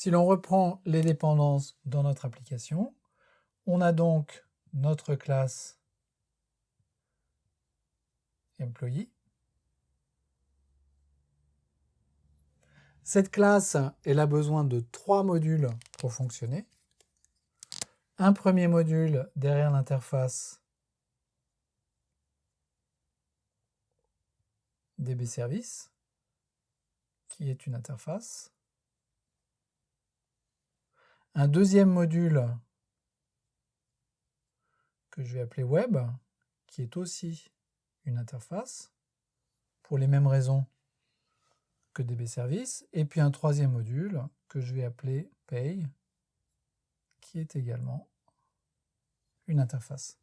Si l'on reprend les dépendances dans notre application, on a donc notre classe employee. Cette classe, elle a besoin de 3 modules pour fonctionner. Un premier module derrière l'interface DBService, qui est une interface. Un deuxième module que je vais appeler Web, qui est aussi une interface, pour les mêmes raisons que DBService. Et puis un troisième module que je vais appeler Pay, qui est également une interface.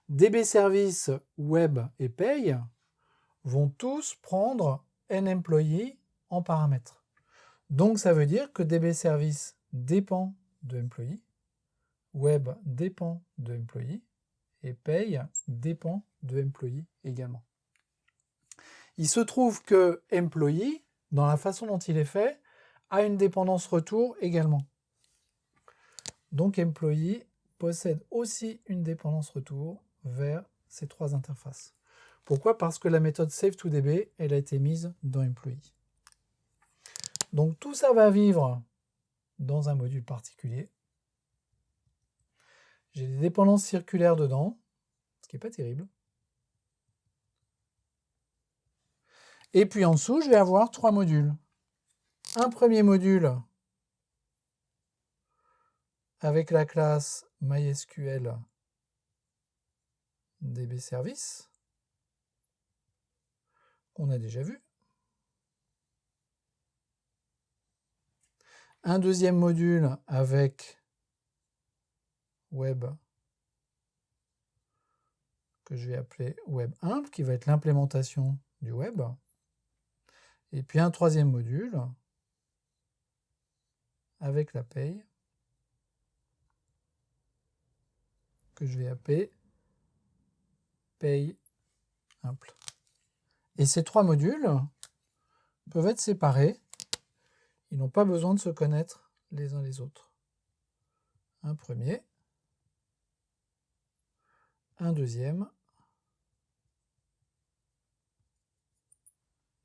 DBService, Web et Pay vont tous prendre nEmployee en paramètre. Donc ça veut dire que DBService dépend de Employee, Web dépend de Employee et Pay dépend de Employee également. Il se trouve que Employee, dans la façon dont il est fait, a une dépendance retour également. Donc Employee possède aussi une dépendance retour vers ces 3 interfaces. Pourquoi? Parce que la méthode SaveToDB, elle a été mise dans Employee. Donc tout ça va vivre dans un module particulier. J'ai des dépendances circulaires dedans, ce qui n'est pas terrible. Et puis en dessous, je vais avoir 3 modules. Un premier module avec la classe MySQL DBService, qu'on a déjà vu. Un deuxième module avec Web, que je vais appeler WebImp, qui va être l'implémentation du web. Et puis un troisième module avec la Pay, que je vais appeler PayImp. Et ces 3 modules peuvent être séparés. Ils n'ont pas besoin de se connaître les uns les autres. Un premier, un deuxième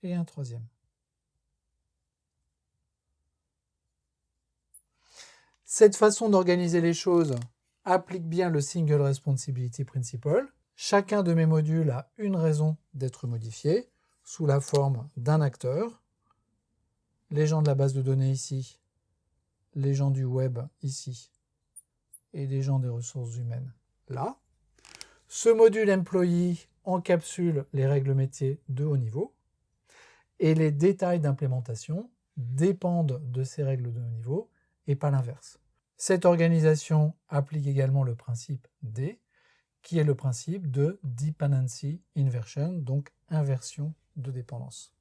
et un troisième. Cette façon d'organiser les choses applique bien le Single Responsibility Principle. Chacun de mes modules a une raison d'être modifié sous la forme d'un acteur. Les gens de la base de données ici, les gens du web ici, et les gens des ressources humaines là. Ce module Employee encapsule les règles métiers de haut niveau et les détails d'implémentation dépendent de ces règles de haut niveau et pas l'inverse. Cette organisation applique également le principe D, qui est le principe de Dependency Inversion, donc inversion de dépendance.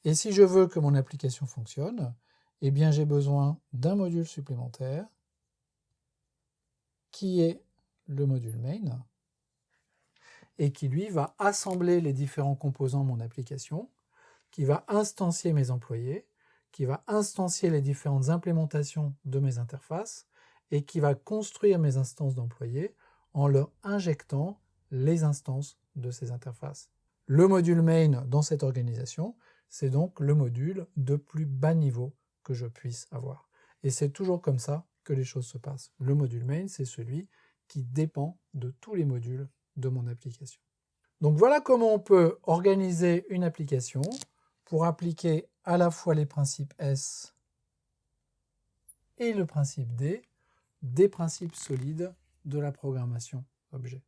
Et si je veux que mon application fonctionne, eh bien j'ai besoin d'un module supplémentaire qui est le module main et qui lui va assembler les différents composants de mon application, qui va instancier mes employés, qui va instancier les différentes implémentations de mes interfaces et qui va construire mes instances d'employés en leur injectant les instances de ces interfaces. Le module main dans cette organisation, c'est donc le module de plus bas niveau que je puisse avoir. Et c'est toujours comme ça que les choses se passent. Le module main, c'est celui qui dépend de tous les modules de mon application. Donc voilà comment on peut organiser une application pour appliquer à la fois les principes S et le principe D, des principes solides de la programmation objet.